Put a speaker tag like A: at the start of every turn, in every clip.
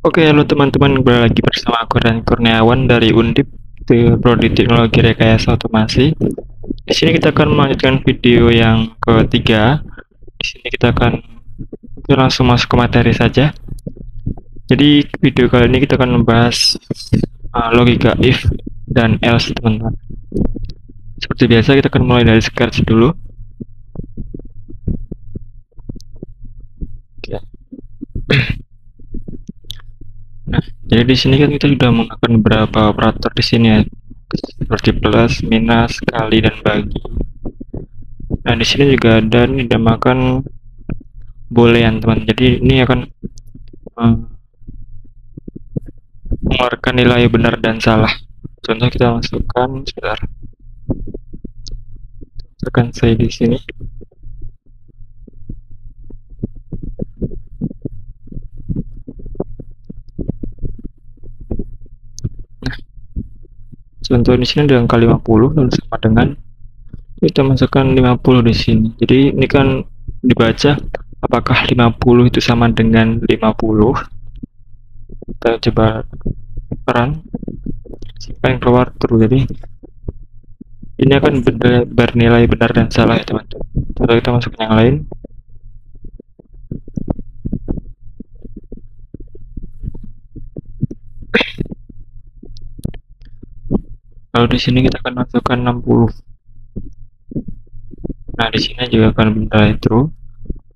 A: Oke, halo teman-teman, kembali lagi bersama aku dan Kurniawan dari Undip di Prodi Teknologi Rekayasa Otomasi. Di sini kita akan melanjutkan video yang ketiga. Di sini kita langsung masuk ke materi saja. Jadi video kali ini kita akan membahas logika if dan else, teman-teman. Seperti biasa kita akan mulai dari scratch dulu. Oke. Nah, jadi di sini kan kita sudah menggunakan beberapa operator di sini ya, seperti plus, minus, kali, dan bagi. Nah, di sini juga ada nih dinamakan boolean, teman. Jadi ini akan mengeluarkan nilai benar dan salah. Contoh kita masukkan, sebentar. Tekan saya di sini. Nah, contoh di sini ada angka 50 lalu sama dengan kita masukkan 50 di sini. Jadi ini kan dibaca apakah 50 itu sama dengan 50. Kita coba peran simpan keluar true. Jadi ini akan bernilai benar dan salah ya, teman-teman. Contoh kita masukkan yang lain. Lalu di sini kita akan masukkan 60. Nah, di sini juga akan bernilai true.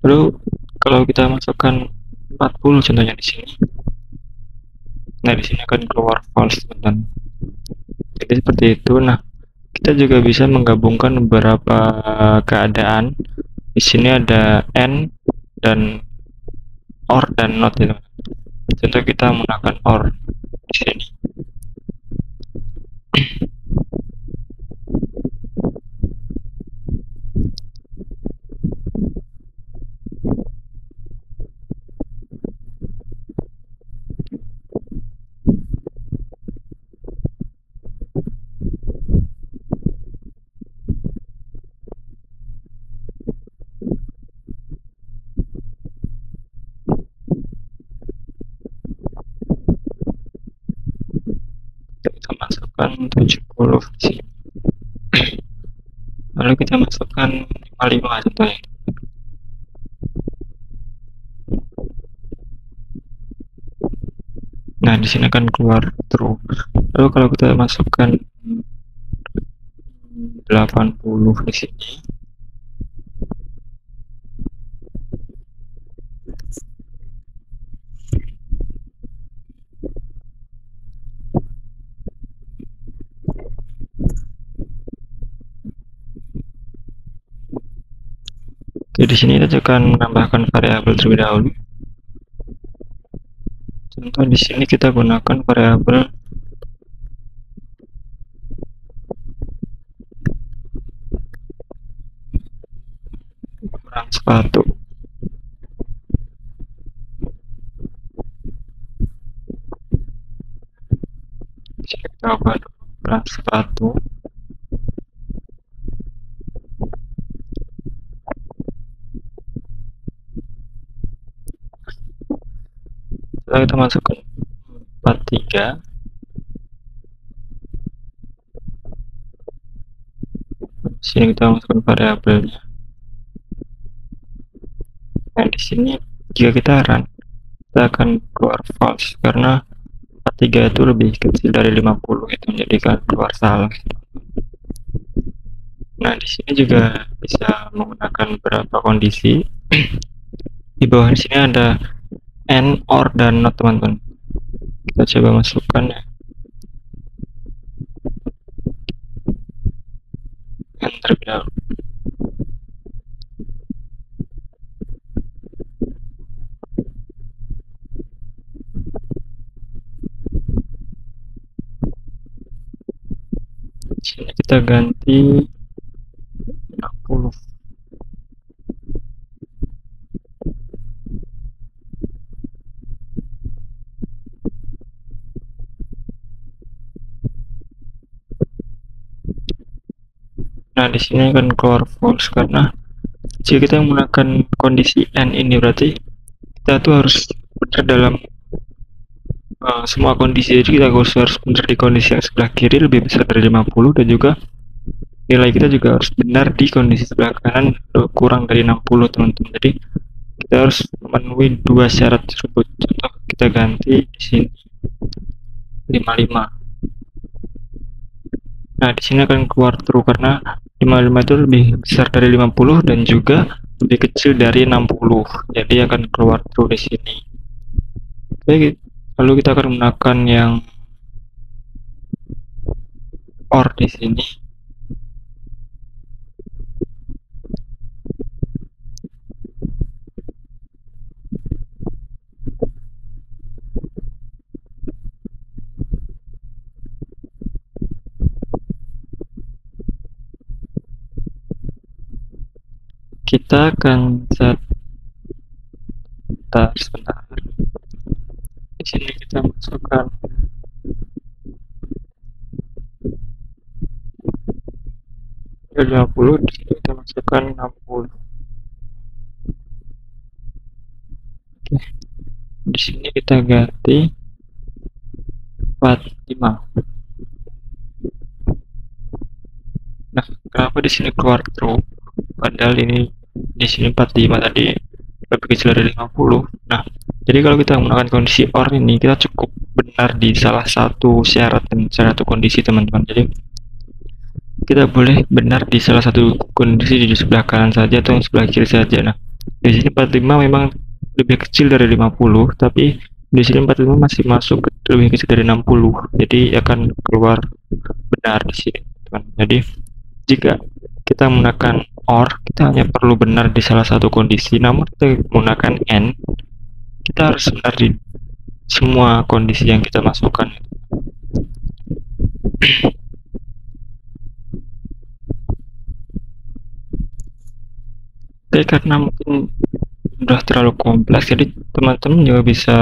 A: Lalu kalau kita masukkan 40 contohnya di sini. Nah, di sini akan keluar false, teman-teman. Jadi seperti itu. Nah, kita juga bisa menggabungkan beberapa keadaan. Di sini ada and dan or dan not ya, teman. Contoh kita menggunakan or di sini. Kita masukkan 70 di sini. Lalu kita masukkan 55 contohnya. Nah, di sini akan keluar true. Lalu kalau kita masukkan 80 di sini. Oke, di sini kita akan menambahkan variabel terlebih dahulu. Contoh di sini kita gunakan variabel ukuran sepatu. Di sini kita ubah ukuran sepatu. Setelah kita masukkan 43. Di sini kita masukkan variabelnya. Nah, di sini jika kita run, kita akan keluar false karena 43 itu lebih kecil dari 50, itu menjadikan keluar salah. Nah, di sini juga bisa menggunakan beberapa kondisi. Di bawah di sini ada and, or, dan not, teman-teman. Kita coba masukkan ya. And terlebih dahulu. Di sini kita ganti 60. Nah, di sini akan keluar false karena jika kita menggunakan kondisi and ini berarti kita tuh harus benar dalam semua kondisi, jadi kita harus benar di kondisi yang sebelah kiri lebih besar dari 50, dan juga nilai kita juga harus benar di kondisi sebelah kanan kurang dari 60, teman-teman. Jadi kita harus memenuhi dua syarat tersebut. Contoh kita ganti di sini 55. Nah, di sini akan keluar true karena 55 itu lebih besar dari 50 dan juga lebih kecil dari 60. Jadi akan keluar true di sini. Oke, lalu kita akan menggunakan yang OR di sini. Kita akan set sebentar. Di sini kita masukkan 50, di sini kita masukkan 60. Oke. Di sini kita ganti 45. Nah, kenapa di sini keluar true? Padahal ini di sini 45 tadi lebih kecil dari 50. Nah, jadi kalau kita menggunakan kondisi OR ini, kita cukup benar di salah satu syarat dan salah satu kondisi, teman-teman. Jadi kita boleh benar di salah satu kondisi di sebelah kanan saja atau sebelah kiri saja. Nah, di sini 45 memang lebih kecil dari 50, tapi di sini 45 masih masuk lebih kecil dari 60. Jadi akan keluar benar di sini, teman. Jadi jika kita menggunakan OR, kita hanya perlu benar di salah satu kondisi. Namun kita menggunakan AND, kita harus benar di semua kondisi yang kita masukkan. Oke, karena mungkin sudah terlalu kompleks, jadi teman-teman juga bisa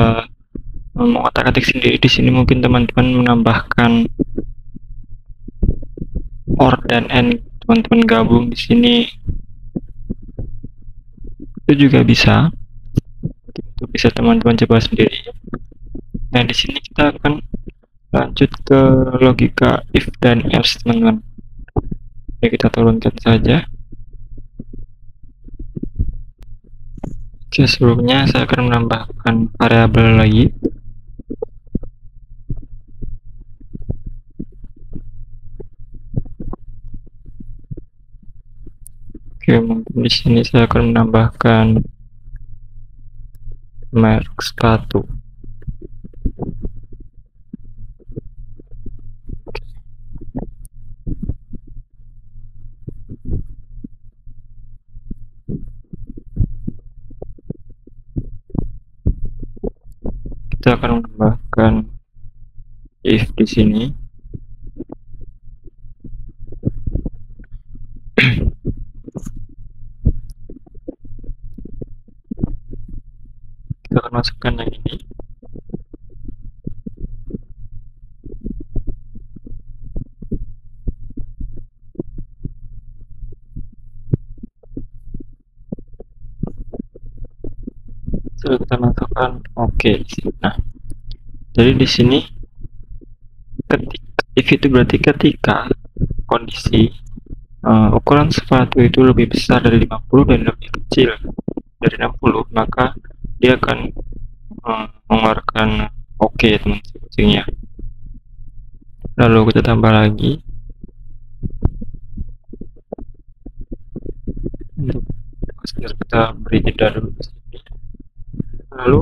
A: mengotak-atik sendiri. Di sini mungkin teman-teman menambahkan OR dan AND, teman-teman gabung di sini itu juga bisa. Itu bisa teman-teman coba sendiri. Nah, di sini kita akan lanjut ke logika if dan else, teman-teman. Oke, kita turunkan saja. Oke, sebelumnya saya akan menambahkan variabel lagi. Oke, mungkin di sini saya akan menambahkan merek sepatu. Kita akan menambahkan if di sini. Kita akan masukkan yang ini. Lalu kita masukkan oke. Nah, jadi di sini ketika if itu berarti ketika kondisi ukuran sepatu itu lebih besar dari 50 dan lebih kecil dari 60, maka dia akan mengeluarkan oke, teman-teman, kucingnya. Lalu kita tambah lagi untuk kita beri jeda dulu di sini. Lalu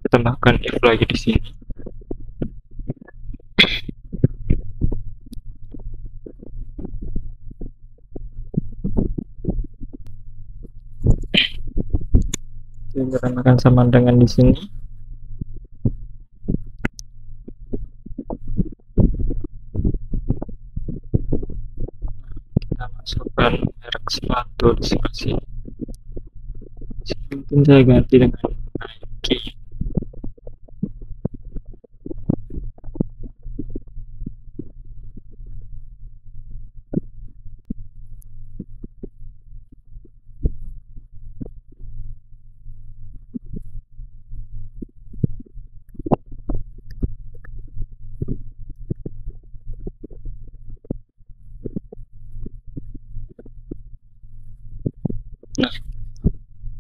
A: kita tambahkan if lagi di sini. Kita akan sama dengan di sini. Kita masukkan merek sepatu di sebelah sini. Mungkin saya ganti dengan Nike.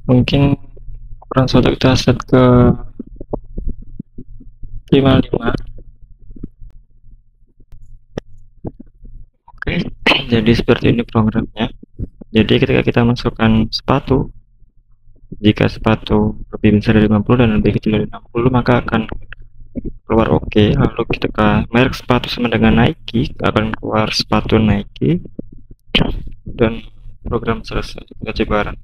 A: Mungkin ukuran sepatu kita set ke 55. Oke, jadi seperti ini programnya. Jadi ketika kita masukkan sepatu, jika sepatu lebih besar dari 50 dan lebih kecil dari 60, maka akan keluar oke. Lalu ketika merek sepatu sama dengan Nike, akan keluar sepatu Nike dan program selesai. Kita coba run.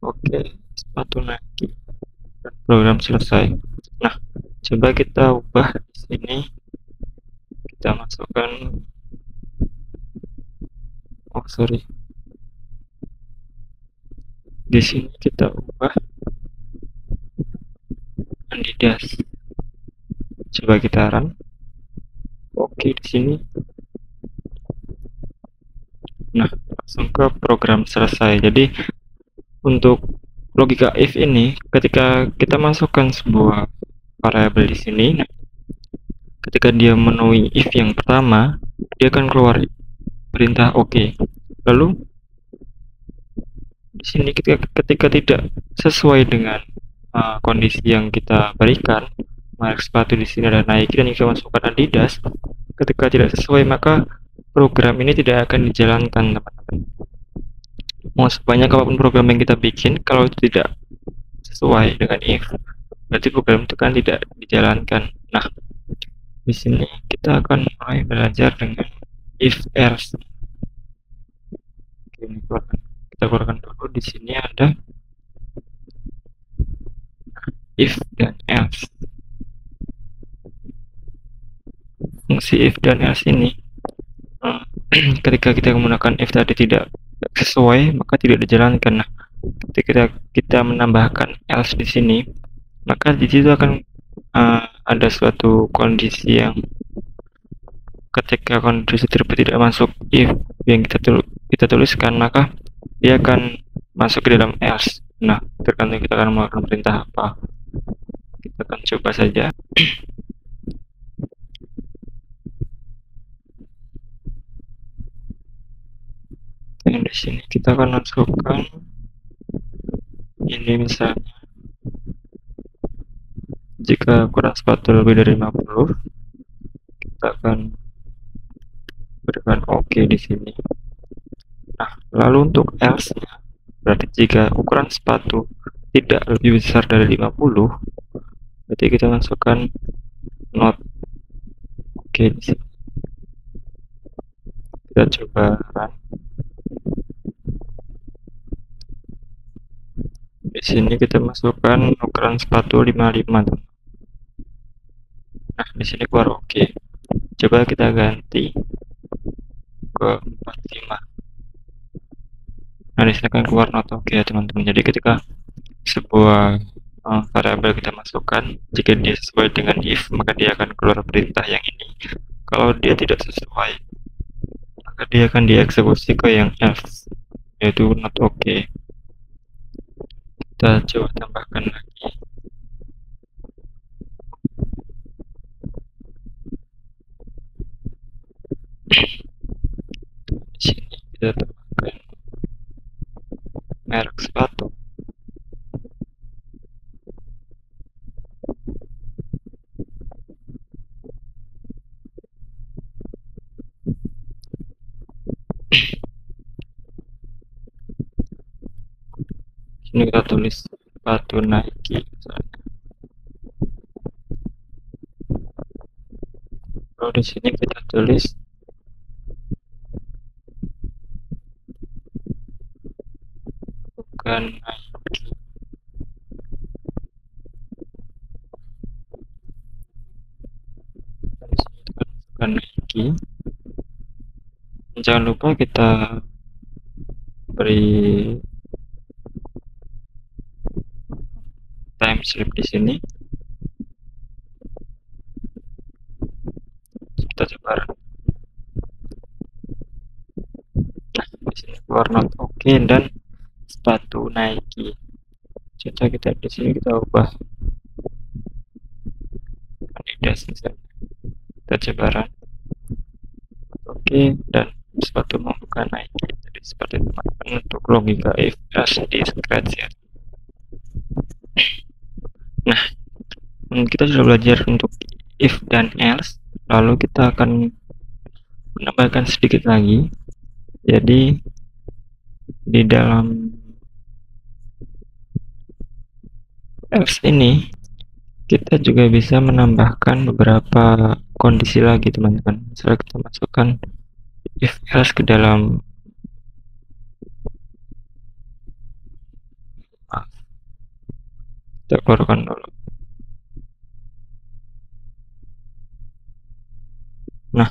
A: Oke, sepatu Nike dan program selesai. Nah, coba kita ubah di sini. Kita masukkan, oh sorry, di sini kita ubah Adidas. Coba kita run. Oke, di sini. Nah, langsung ke program selesai. Jadi untuk logika if ini, ketika kita masukkan sebuah variabel di sini, nah, ketika dia memenuhi if yang pertama, dia akan keluar perintah oke. Lalu di sini ketika tidak sesuai dengan kondisi yang kita berikan, merek sepatu di sini ada Nike dan kita masukkan Adidas, ketika tidak sesuai maka program ini tidak akan dijalankan, teman-teman. Mau sebanyak apapun program yang kita bikin, kalau itu tidak sesuai dengan if, berarti program itu kan tidak dijalankan. Nah, di sini kita akan mulai belajar dengan if else. Oke, kita keluarkan dulu. Di sini ada if dan else. Fungsi if dan else ini ketika kita menggunakan if tadi tidak sesuai maka tidak dijalankan. Nah, ketika kita menambahkan else di sini, maka di situ akan ada suatu kondisi yang ketika kondisi tersebut tidak masuk if yang kita tuliskan, maka dia akan masuk ke dalam else. Nah, tergantung kita akan melakukan perintah apa. Kita akan coba saja. Dan di sini kita akan masukkan ini, misalnya jika ukuran sepatu lebih dari 50, kita akan berikan oke di sini. Nah, lalu untuk else-nya, berarti jika ukuran sepatu tidak lebih besar dari 50, berarti kita masukkan not oke di sini. Kita coba run. Di sini kita masukkan ukuran sepatu 55. Nah, di sini keluar oke. Coba kita ganti ke 45. Nah, di sini akan keluar not oke ya, teman-teman. Jadi ketika sebuah variabel kita masukkan, jika dia sesuai dengan if, maka dia akan keluar perintah yang ini. Kalau dia tidak sesuai, maka dia akan dieksekusi ke yang else, yaitu not oke. Kita coba tambahkan lagi. Di sini kita tambahkan merek sepatu. Ini kita tulis sepatu Nike misalnya. Lalu di sini kita tulis bukan Nike. Di sini kita bukan Nike. Jangan lupa kita beri timestamp di sini. Kita coba. Nah, di sini keluar not oke dan sepatu Nike. Contoh kita di sini kita ubah Adidas misalnya. Kita coba run. Oke, dan sepatu membuka Nike. Jadi seperti itu, teman-teman, untuk logika if harus di scratch ya. Nah, kita sudah belajar untuk if dan else, lalu kita akan menambahkan sedikit lagi. Jadi di dalam else ini kita juga bisa menambahkan beberapa kondisi lagi teman-teman. Misalnya kita masukkan if else ke dalam kita keluarkan dulu. Nah,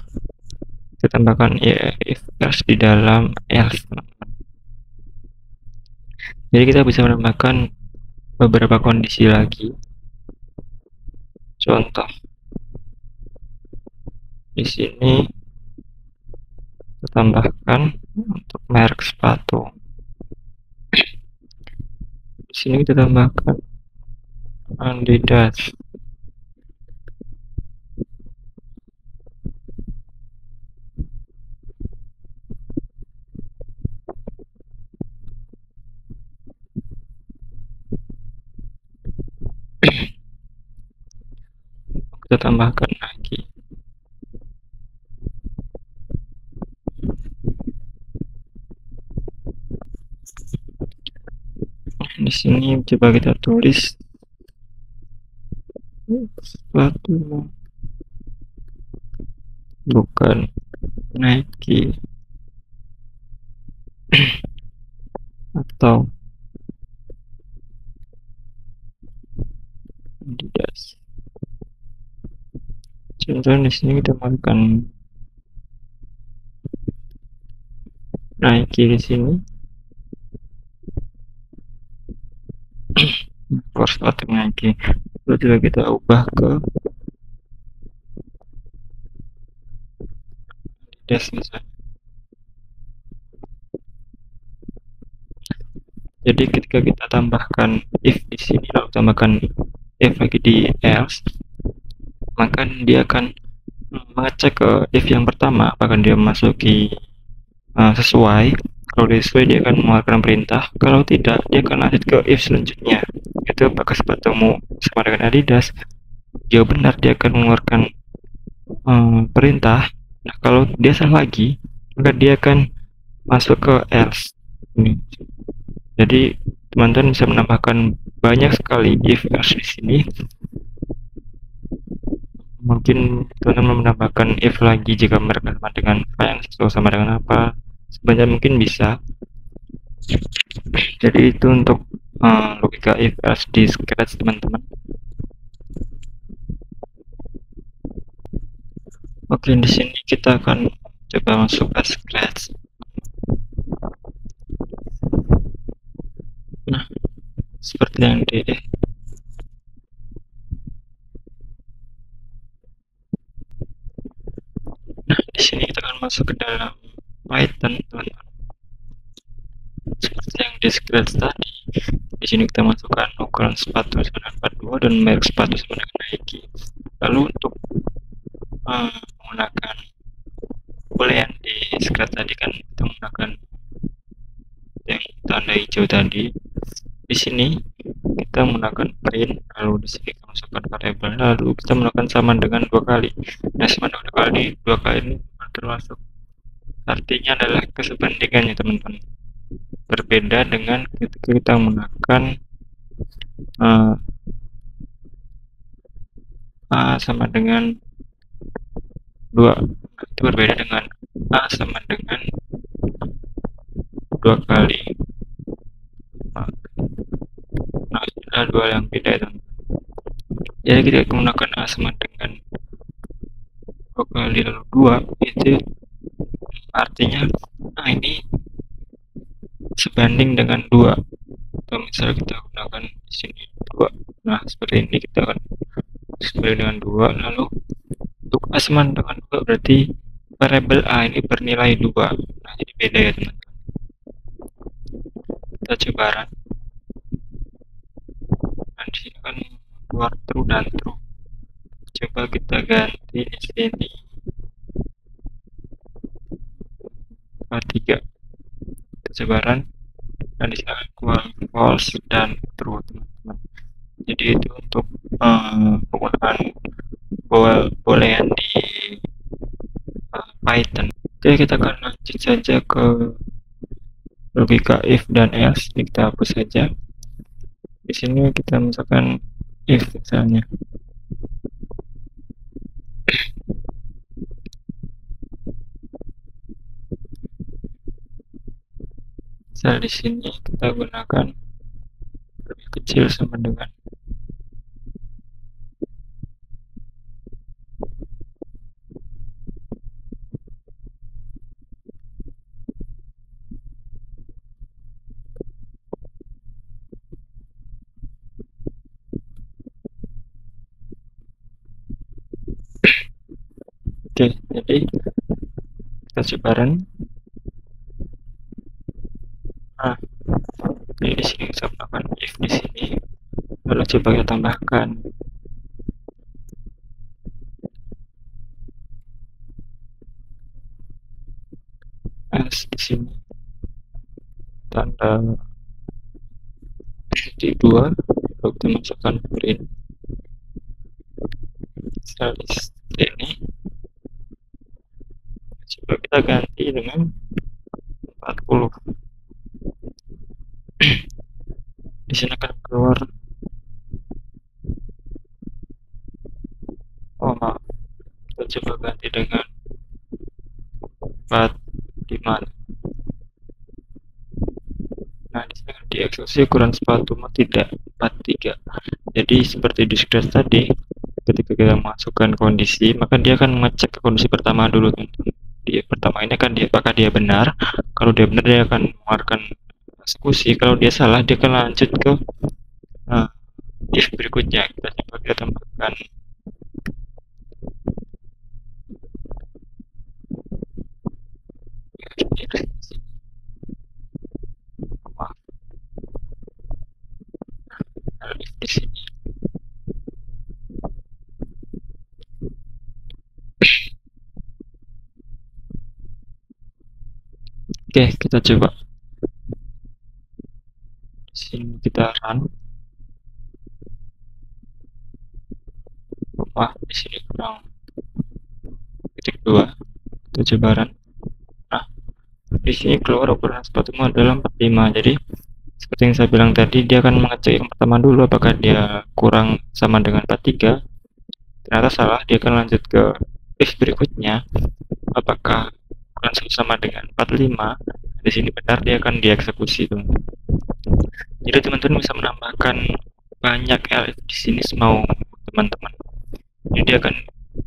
A: kita tambahkan if else di dalam else teman-teman. Jadi kita bisa menambahkan beberapa kondisi lagi. Contoh di sini kita tambahkan untuk merek sepatu. Di sini kita tambahkan Adidas. Kita tambahkan lagi. Di sini coba kita tulis sepatu, bukan Nike atau Adidas. Contohnya di sini kita menggunakan Nike di sini. Sepatu Nike. Lalu juga kita ubah ke Adidas misalnya. Jadi ketika kita tambahkan if di sini lalu tambahkan if lagi di else, maka dia akan mengecek ke if yang pertama apakah dia memasuki sesuai. Kalau dia sesuai dia akan mengeluarkan perintah, kalau tidak dia akan lanjut ke if selanjutnya, itu apakah sepatumu sama dengan Adidas. Jika benar dia akan mengeluarkan perintah. Nah kalau dia salah lagi maka dia akan masuk ke else ini. Jadi teman-teman bisa menambahkan banyak sekali if else di sini. Mungkin teman-teman menambahkan if lagi jika mereka sama dengan fans atau sama dengan apa, sebanyak mungkin bisa. Jadi itu untuk logika if else di scratch teman-teman. Oke, di sini kita akan coba masuk ke scratch. Nah, seperti yang di di sini kita akan masuk ke dalam Python teman-teman. Seperti yang di scratch tadi, di sini kita masukkan ukuran sepatu sama dengan 42 dan merek sepatu sama dengan Nike. Lalu untuk menggunakan boolean di scratch tadi kan kita menggunakan yang tanda hijau tadi. Di sini kita menggunakan print, lalu di sini kita masukkan variabel, lalu kita menggunakan sama dengan 2 kali. Nah, sama dengan 2 kali ini termasuk artinya adalah kesebandingannya teman-teman. Berbeda dengan ketika kita menggunakan A sama dengan 2. Itu berbeda dengan A sama dengan 2 kali. Nah, itu adalah 2 yang beda teman-teman. Jadi kita menggunakan A sama dengan 2 kali lalu 2, itu artinya ini sebanding dengan 2. Atau misalnya kita gunakan di sini 2. Nah, seperti ini kita akan sebanding dengan 2. Lalu untuk A sama dengan 2 berarti variabel A ini bernilai 2. Nah, jadi beda ya teman-teman. Kita coba run. Nah, di sini kan keluar true dan true. Coba kita ganti di sini 3. Kita coba run. dan di sini akan keluar false dan true, teman-teman. Jadi itu untuk penggunaan boolean di Python. Oke, kita akan lanjut saja ke logika if dan else. Kita hapus saja. Di sini kita misalkan if misalnya. Misal di sini kita gunakan lebih kecil sama dengan oke, jadi kita coba run. Nah, jadi di sini kita melakukan if di sini, lalu coba kita tambahkan else di sini, tanda titik 2, lalu kita masukkan print seperti ini. Coba kita ganti dengan 40. Di sini akan keluar, oh maaf, kita coba ganti dengan 45. Nah, di sini dieksekusi ukuran sepatu tidak 43. Jadi seperti di scratch tadi, ketika kita masukkan kondisi, maka dia akan mengecek ke kondisi pertama dulu. Di pertama ini akan apakah dia benar. Kalau dia benar, dia akan mengeluarkan eksekusi. Kalau dia salah, dia akan lanjut ke if berikutnya. Kita coba kita tambahkan di sini. Oke, kita coba. Di sini kita run. Wah, di sini kurang titik 2. Kita coba run. Nah, di sini keluar ukuran sepatumu adalah 45. Jadi seperti yang saya bilang tadi, dia akan mengecek yang pertama dulu apakah dia kurang sama dengan 43. Ternyata salah, dia akan lanjut ke if berikutnya, apakah ukuran sama dengan 45. Di sini benar, dia akan dieksekusi, teman-teman. Jadi teman-teman bisa menambahkan banyak elif di sini semau teman-teman. Jadi dia akan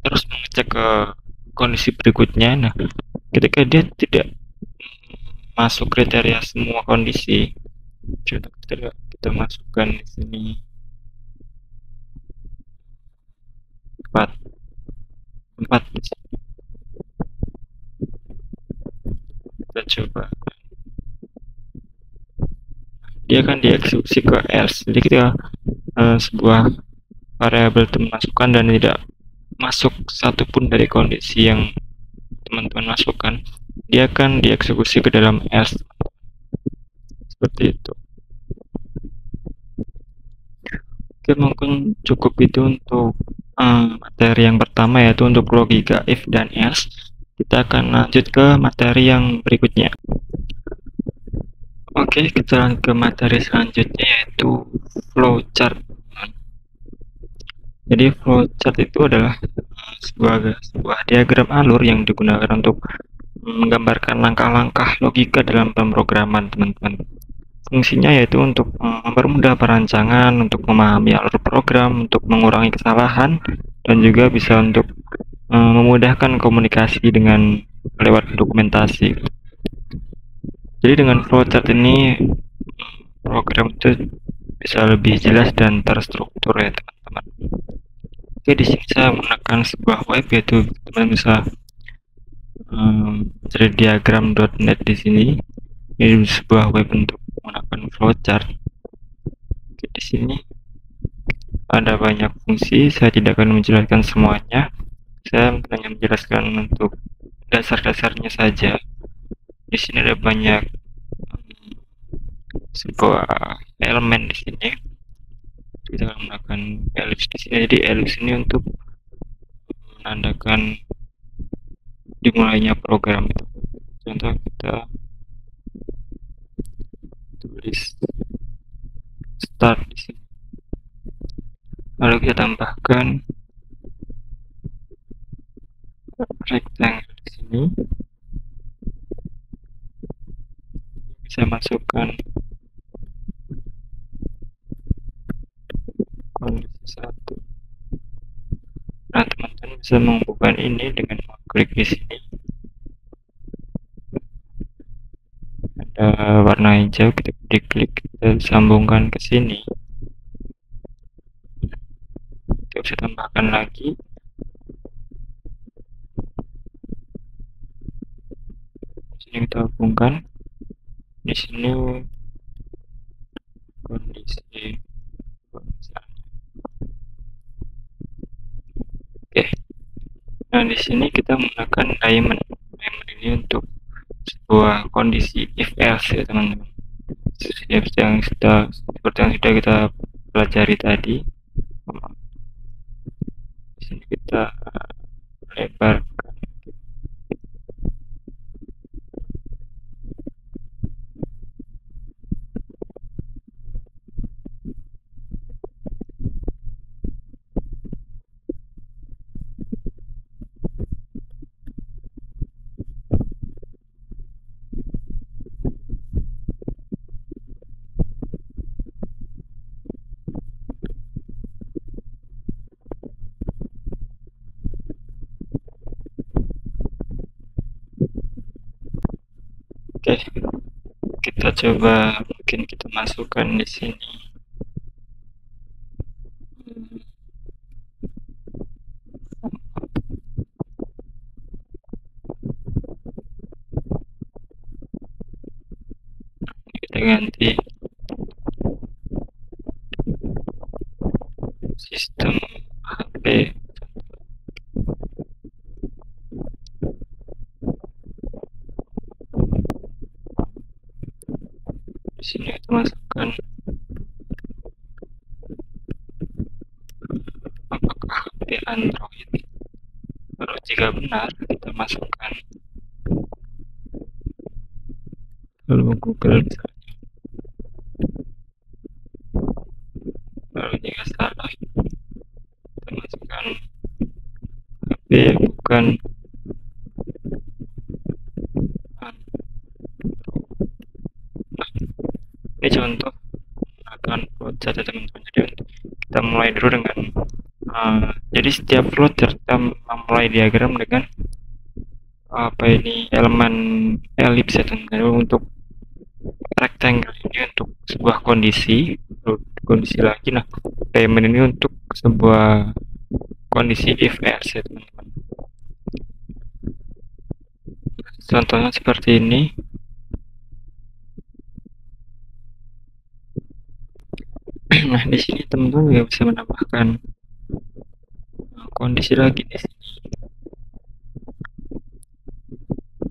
A: terus mengecek ke kondisi berikutnya. Nah, ketika dia tidak masuk kriteria semua kondisi, contoh kita masukkan di sini 4 di sini. Kita coba, dia akan dieksekusi ke else. Jadi kita sebuah variabel masukkan dan tidak masuk satupun dari kondisi yang teman-teman masukkan, dia akan dieksekusi ke dalam else. Seperti itu. Oke, mungkin cukup itu untuk materi yang pertama, yaitu untuk logika if dan else. Kita akan lanjut ke materi yang berikutnya. Oke, kita lanjut ke materi selanjutnya, yaitu flowchart. Jadi flowchart itu adalah sebuah diagram alur yang digunakan untuk menggambarkan langkah-langkah logika dalam pemrograman, teman-teman. Fungsinya yaitu untuk mempermudah perancangan, untuk memahami alur program, untuk mengurangi kesalahan, dan juga bisa untuk memudahkan komunikasi dengan lewat dokumentasi. Jadi dengan flowchart ini program itu bisa lebih jelas dan terstruktur ya, teman-teman. Oke, di sini saya menggunakan sebuah web, yaitu teman bisa mencari diagram.net di sini. Ini sebuah web untuk menggunakan flowchart. Oke, di sini ada banyak fungsi, saya tidak akan menjelaskan semuanya. Saya hanya menjelaskan untuk dasar-dasarnya saja. Di sini ada banyak sebuah elemen di sini. Kita akan menggunakan ellipse di sini. Jadi ellipse ini untuk menandakan dimulainya program itu. Contoh kita tulis start di sini. Lalu kita tambahkan rectangle di sini. Bisa masukkan kondisi 1. Nah, teman-teman bisa menghubungkan ini dengan mengklik di sini. Ada warna hijau, kita diklik, kita sambungkan ke sini. Kita bisa tambahkan lagi. Di sini kita hubungkan. Di sini kondisi. Oke. Nah, di sini kita menggunakan diamond. Diamond ini untuk sebuah kondisi if else ya teman-teman. Seperti yang sudah kita pelajari tadi. Di sini kita lebarkan. Oke, kita coba mungkin kita masukkan di sini. Kita ganti sistem HP. Di sini kita masukkan apakah HP Android. Lalu jika benar kita masukkan lalu Google misalnya. Lalu jika salah kita masukkan HP bukan ini contoh menggunakan flowchart ya teman-teman. Jadi kita mulai dulu dengan jadi setiap flowchart kita memulai diagram dengan elemen ellipse ya teman-teman. Untuk rectangle ini untuk sebuah kondisi lagi. Nah, diamond ini untuk sebuah kondisi if else ya teman-teman. Contohnya seperti ini. Nah, di sini teman-teman juga bisa menambahkan kondisi lagi di sini.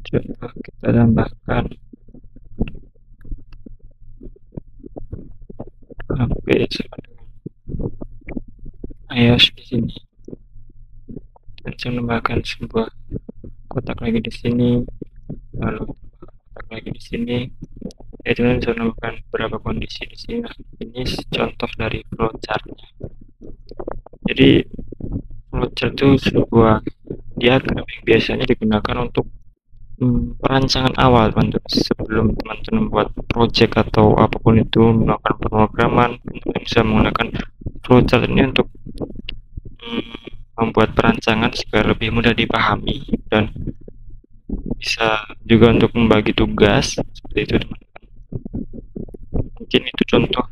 A: Coba kita tambahkan HP sama dengan iOS di sini. Dan saya menambahkan sebuah kotak lagi di sini, lalu kotak lagi di sini. Itu bisa menambahkan beberapa kondisi di sini. Nah, ini contoh dari flowchartnya. Jadi flowchart itu sebuah diagram yang biasanya digunakan untuk perancangan awal teman-teman. Sebelum teman-teman membuat project atau apapun itu, melakukan pemrograman, teman-teman bisa menggunakan flowchart ini untuk membuat perancangan supaya lebih mudah dipahami dan bisa juga untuk membagi tugas seperti itu teman-teman. Mungkin itu contoh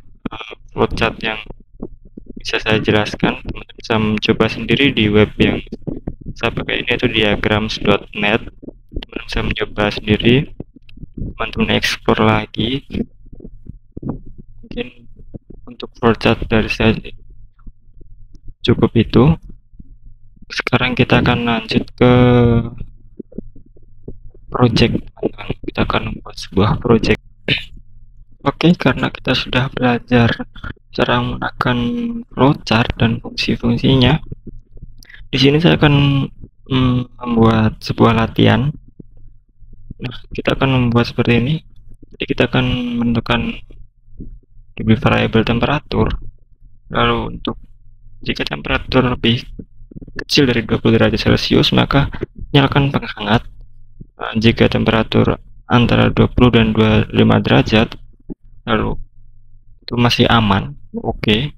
A: flowchart yang bisa saya jelaskan. Teman-teman bisa mencoba sendiri di web yang saya pakai ini, itu diagrams.net. Teman-teman bisa mencoba sendiri, teman-teman explore lagi. Mungkin untuk flowchart dari saya cukup itu. Sekarang kita akan lanjut ke project teman-teman. Kita akan membuat sebuah project. Oke, karena kita sudah belajar cara menggunakan flowchart dan fungsi-fungsinya, di sini saya akan membuat sebuah latihan. Nah, kita akan membuat seperti ini. Jadi kita akan menentukan diberi variabel temperatur. Lalu untuk jika temperatur lebih kecil dari 20 derajat Celcius, maka nyalakan penghangat. Nah, jika temperatur antara 20 dan 25 derajat, lalu itu masih aman, oke.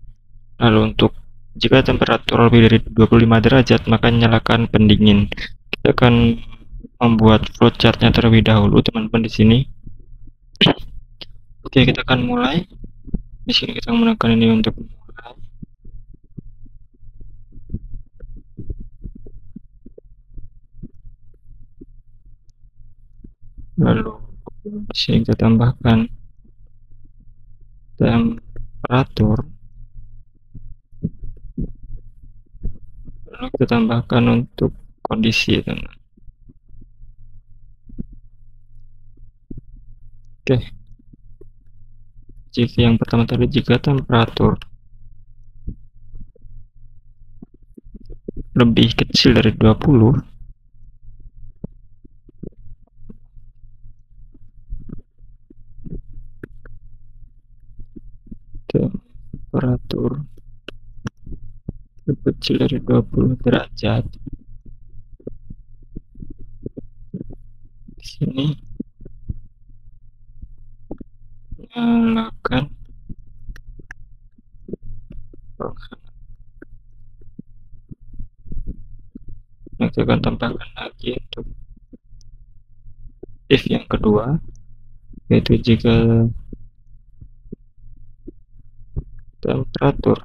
A: Lalu untuk jika temperatur lebih dari 25 derajat, maka nyalakan pendingin. Kita akan membuat flowchartnya terlebih dahulu, teman-teman di sini. Oke, kita akan mulai. Di sini kita menggunakan ini untuk mulai. Lalu di sini kita tambahkan temperatur. Lalu kita tambahkan untuk kondisi, teman. Oke. Jika yang pertama tadi, jika temperatur lebih kecil dari 20, temperatur lebih kecil dari 20 derajat, di sini nyalakan penghangat. Nanti akan tambahkan lagi untuk if yang kedua, yaitu jika temperatur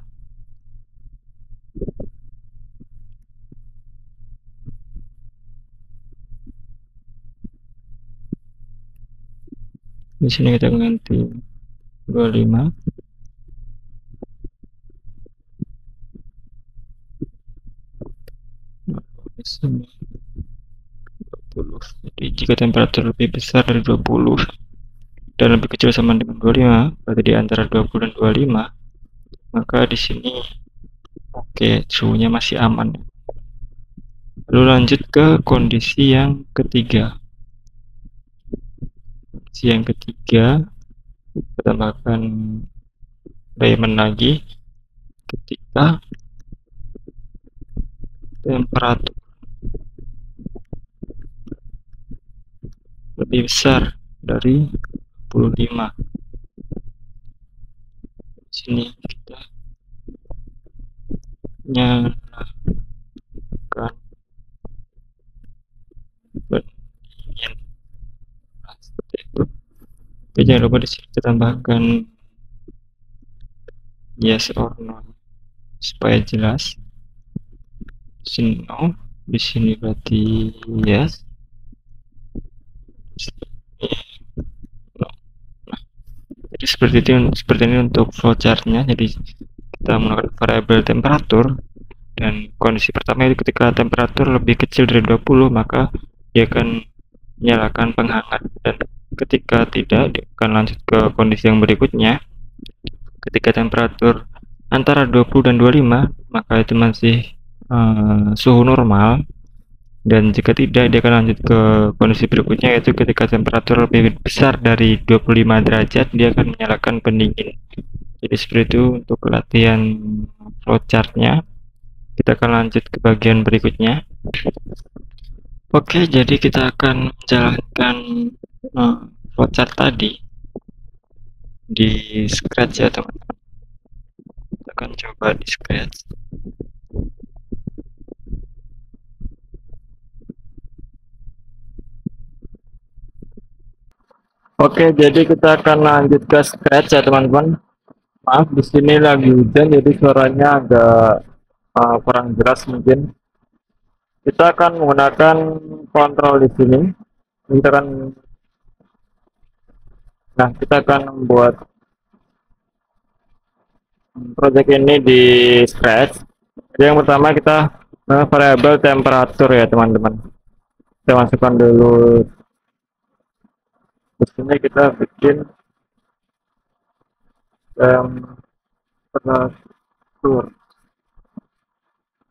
A: di sini kita ganti 25, di sini 20. Jadi jika temperatur lebih besar dari 20 dan lebih kecil sama dengan 25, berarti di antara 20 dan 25, maka di sini oke, suhunya masih aman. Lalu lanjut ke kondisi yang ketiga. Kondisi yang ketiga, kita tambahkan diamond lagi ketika temperatur lebih besar dari 25. Di sini kita nyalakan pendingin. Nah, seperti itu. Oke, jangan lupa di sini kita tambahkan yes or no supaya jelas. Di sini no, di sini berarti yes. No. Nah, jadi seperti ini untuk flowchartnya. Jadi kita menggunakan variabel temperatur, dan kondisi pertama itu ketika temperatur lebih kecil dari 20, maka dia akan menyalakan penghangat, dan ketika tidak, dia akan lanjut ke kondisi yang berikutnya. Ketika temperatur antara 20 dan 25, maka itu masih suhu normal, dan jika tidak, dia akan lanjut ke kondisi berikutnya, yaitu ketika temperatur lebih besar dari 25 derajat, dia akan menyalakan pendingin. Jadi seperti itu untuk latihan flowchartnya. Kita akan lanjut ke bagian berikutnya. Oke, jadi kita akan menjalankan flowchart tadi di Scratch ya, teman-teman. Kita akan coba di Scratch. Oke, jadi kita akan lanjut ke Scratch ya, teman-teman. Maaf, di sini lagi hujan, jadi suaranya agak kurang jelas mungkin. Kita akan menggunakan kontrol di sini. Kita akan membuat project ini di Scratch. Jadi yang pertama kita variabel temperatur ya, teman-teman. Kita masukkan dulu. Di sini kita bikin temperatur.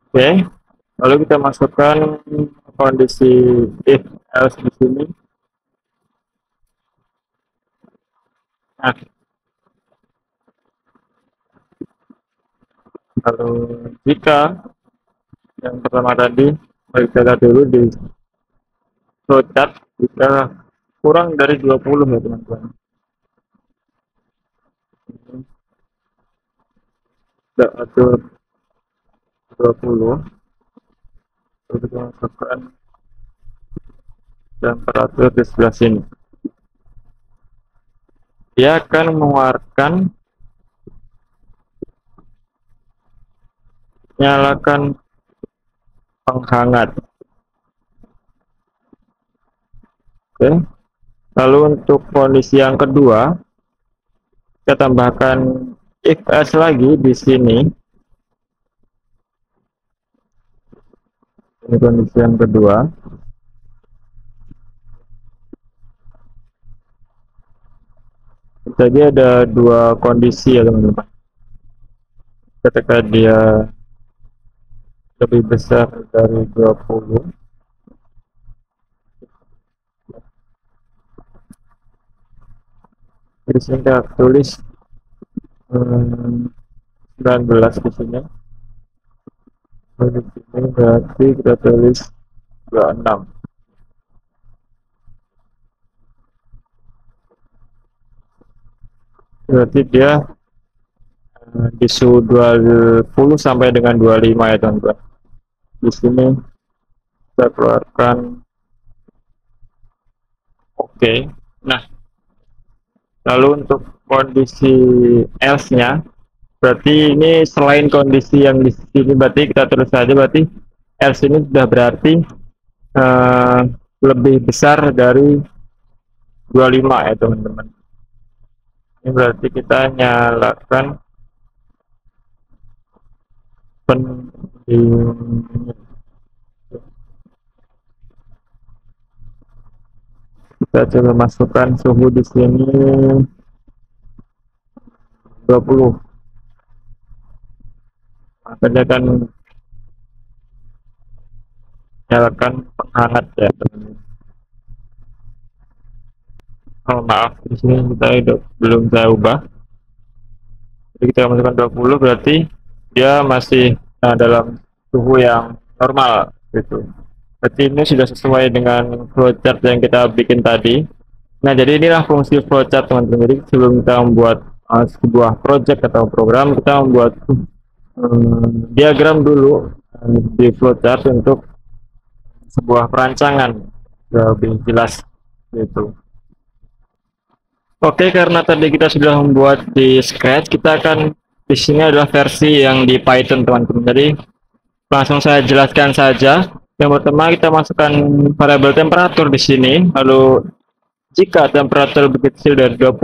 A: Oke, lalu kita masukkan kondisi if else di sini. Nah, lalu jika yang pertama tadi, kita lihat dulu di flowchart, jika kurang dari 20 ya teman-teman. Kita atur 20, lalu kita masukkan temperatur di sebelah sini. Dia akan mengeluarkan nyalakan penghangat. Oke. Lalu untuk kondisi yang kedua, kita tambahkan if else lagi di sini. Ini kondisi yang kedua. Jadi ada dua kondisi ya teman-teman. Ketika dia lebih besar dari 20, di sini kita tulis 19 di sini. Di sini berarti kita tulis 26. Berarti dia di suhu 20 sampai dengan 25 ya teman-teman. Di sini kita keluarkan oke. Nah, lalu untuk kondisi else-nya, berarti ini selain kondisi yang di sini, berarti kita terus saja, berarti else ini sudah berarti lebih besar dari 25 ya teman-teman. Ini berarti kita nyalakan pendingin. Kita coba masukkan suhu di sini 20. Maka dia akan nyalakan penghangat ya teman-teman. Oh maaf, di sini kita belum saya ubah. Jadi kita masukkan 20, berarti dia masih dalam suhu yang normal gitu. Berarti ini sudah sesuai dengan flowchart yang kita bikin tadi. Nah, jadi inilah fungsi flowchart teman-teman. Jadi sebelum kita membuat sebuah project atau program, kita membuat diagram dulu di flowchart untuk sebuah perancangan lebih jelas gitu. Oke, karena tadi kita sudah membuat di Scratch, kita akan di sini adalah versi yang di Python teman-teman. Jadi langsung saya jelaskan saja. Yang pertama kita masukkan variabel temperatur di sini. Lalu jika temperatur lebih kecil dari 20,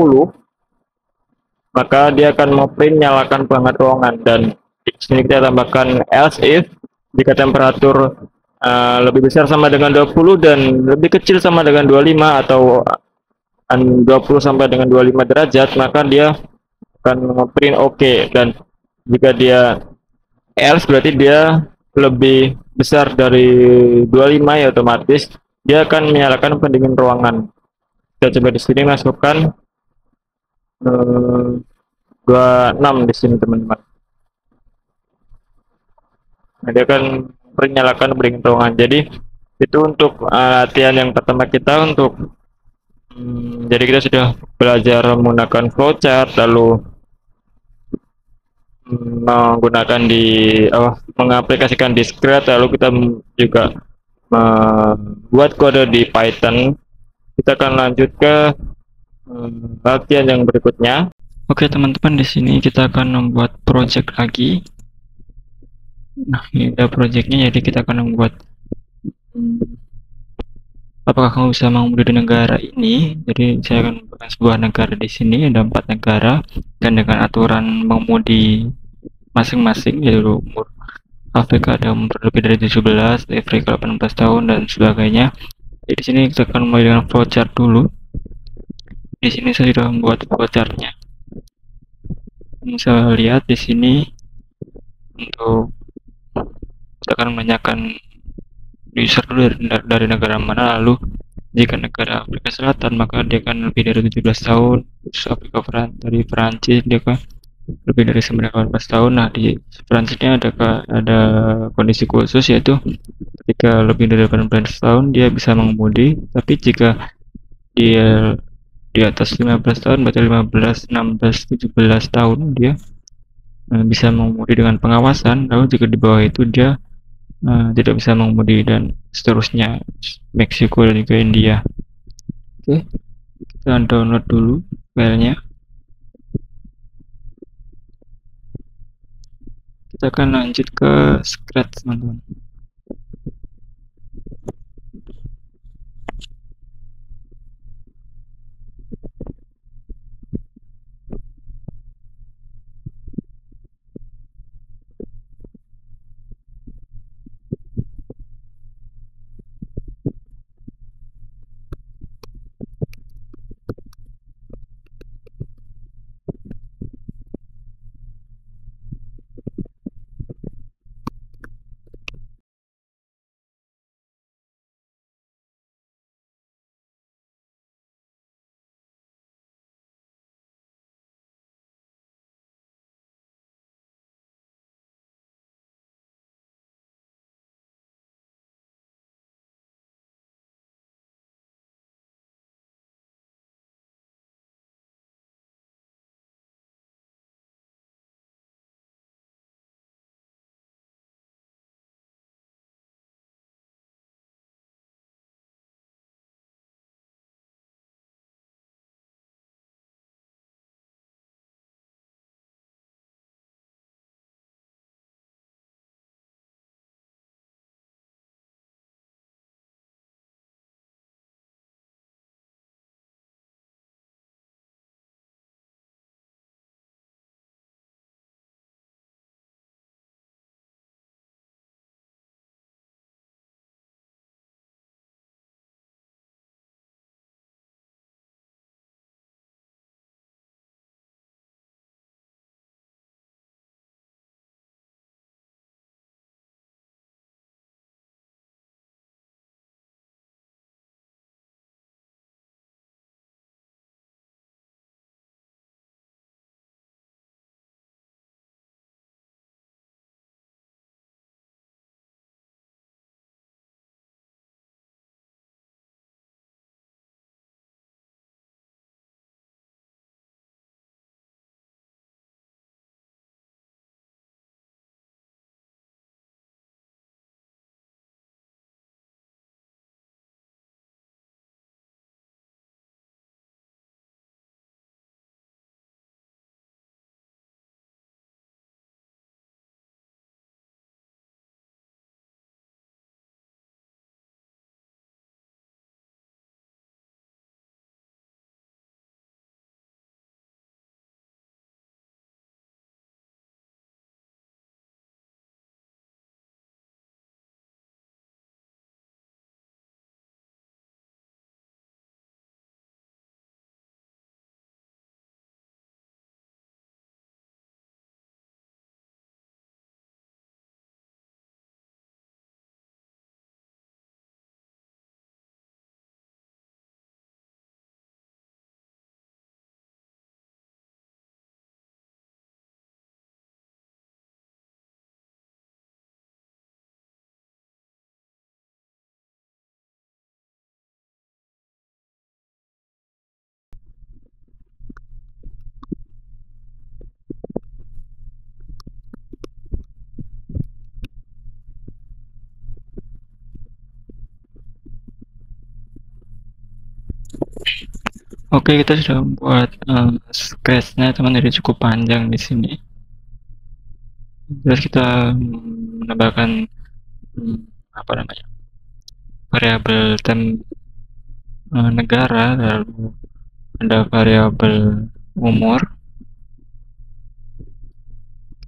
A: maka dia akan memprint nyalakan penghangat ruangan. Dan di sini kita tambahkan else if jika temperatur lebih besar sama dengan 20 dan lebih kecil sama dengan 25 atau 20 sampai dengan 25 derajat, maka dia akan ngeprint oke. Dan jika dia else berarti dia lebih besar dari 25 ya, otomatis dia akan menyalakan pendingin ruangan. Kita coba di sini masukkan 26 di sini teman-teman. Nah, dia akan menyalakan pendingin ruangan. Jadi itu untuk latihan yang pertama kita untuk jadi kita sudah belajar menggunakan flowchart, lalu menggunakan mengaplikasikan di Scratch, lalu kita juga membuat kode di Python. Kita akan lanjut ke latihan yang berikutnya. Oke teman-teman, di sini kita akan membuat project lagi. Nah, ini ada projectnya, jadi kita akan membuat apakah kamu bisa mengemudi di negara ini. Jadi saya akan membuat sebuah negara di sini, ada 4 negara dan dengan aturan mengemudi masing-masing, yaitu umur Afrika ada umur lebih dari 17, Afrika 18 tahun dan sebagainya. Jadi di sini kita akan mulai dengan flowchart dulu. Di sini saya sudah membuat flowchartnya. Bisa lihat di sini untuk kita akan menanyakan user dari negara mana, lalu jika negara Afrika Selatan maka dia akan lebih dari 17 tahun. Terus Afrika dari Perancis dia kan lebih dari 18 tahun. Nah, di Perancis ini ada kondisi khusus, yaitu ketika lebih dari 18 tahun dia bisa mengemudi, tapi jika dia di atas 15 tahun, berarti 15, 16, 17 tahun dia bisa mengemudi dengan pengawasan. Lalu jika di bawah itu dia tidak bisa mengemudi, dan seterusnya, Meksiko dan juga India. Oke, kita download dulu filenya. Kita akan lanjut ke Scratch, teman-teman. Oke, kita sudah membuat sketchnya, teman, jadi cukup panjang di sini. Terus kita menambahkan apa namanya, variabel negara, lalu ada variabel umur.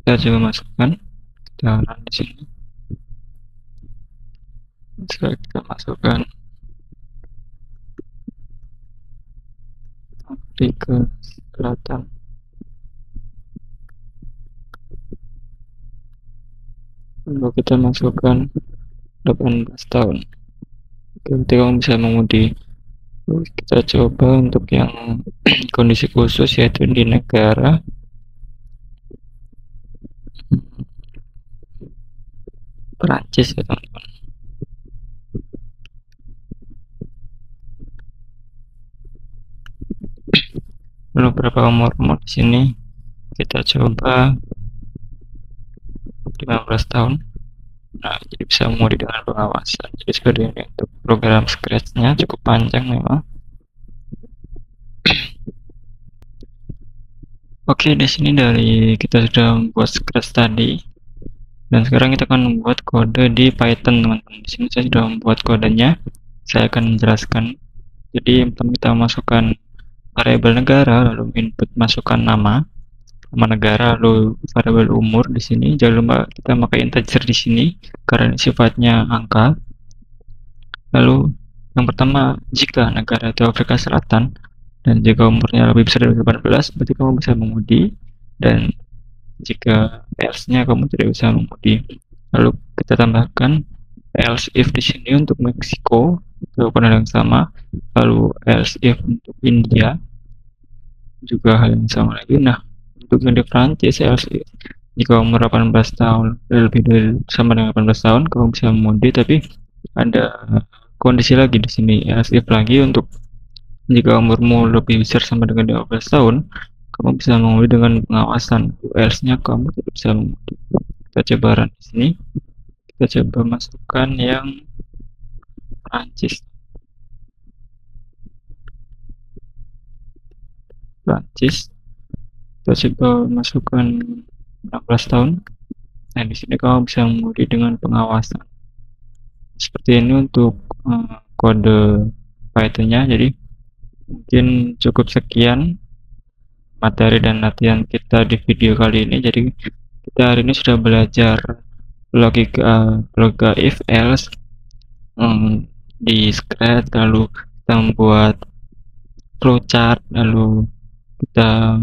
A: Kita coba masukkan, kita run di sini. Setelah kita masukkan Afrika Selatan, lalu kita masukkan 18 tahun. Oke, berarti kamu bisa mengemudi. Lalu kita coba untuk yang kondisi khusus, yaitu di negara Perancis ya teman-teman. Lalu berapa umur di sini? Kita coba 15 tahun. Nah, jadi bisa mengemudi dengan pengawasan. Jadi seperti ini untuk program Scratch-nya cukup panjang memang. Oke, di sini dari kita sudah membuat Scratch tadi. Dan sekarang kita akan membuat kode di Python, teman-teman. Di sini saya sudah membuat kodenya. Saya akan menjelaskan. Jadi yang pertama kita masukkan variabel negara, lalu input masukkan nama negara, lalu variabel umur di sini. Jangan lupa kita pakai integer di sini karena sifatnya angka. Lalu yang pertama, jika negara itu Afrika Selatan dan jika umurnya lebih besar dari 18, berarti kamu bisa mengemudi, dan jika else-nya kamu tidak bisa mengemudi. Lalu kita tambahkan else if di sini untuk Meksiko, lakukan hal yang sama. Lalu else if untuk India, juga hal yang sama lagi. Nah, untuk yang di Prancis, else if jika umur 18 tahun lebih dari sama dengan 18 tahun kamu bisa mengemudi, tapi ada kondisi lagi di sini, else if lagi untuk jika umurmu lebih besar sama dengan 15 tahun kamu bisa mengemudi dengan pengawasan. Else-nya kamu tidak bisa mengemudi. Kita coba run di sini. Kita coba masukkan yang Prancis. Kita coba masukkan 16 tahun. Nah, di sini kamu bisa mengemudi dengan pengawasan. Seperti ini untuk kode Python-nya. Jadi mungkin cukup sekian materi dan latihan kita di video kali ini. Jadi kita hari ini sudah belajar logika if else di Scratch, lalu kita membuat flowchart, lalu kita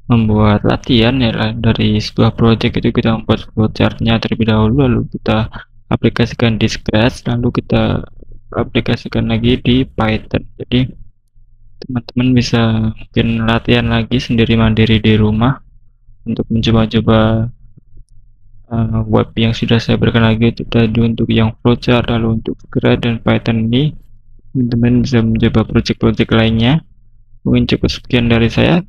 A: membuat latihan ya dari sebuah project itu. Kita membuat flowchartnya terlebih dahulu, lalu kita aplikasikan di Scratch, lalu kita aplikasikan lagi di Python. Jadi teman-teman bisa mungkin latihan lagi sendiri mandiri di rumah untuk mencoba-coba web yang sudah saya berikan lagi itu tadi untuk yang flowchart. Lalu untuk Scratch dan Python ini teman-teman bisa mencoba project-project lainnya. Mungkin cukup sekian dari saya.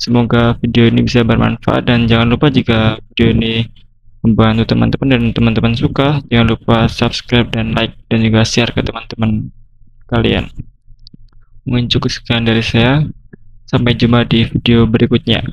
A: Semoga video ini bisa bermanfaat, dan jangan lupa jika video ini membantu teman-teman dan teman-teman suka, jangan lupa subscribe dan like dan juga share ke teman-teman kalian. Mungkin cukup sekian dari saya. Sampai jumpa di video berikutnya.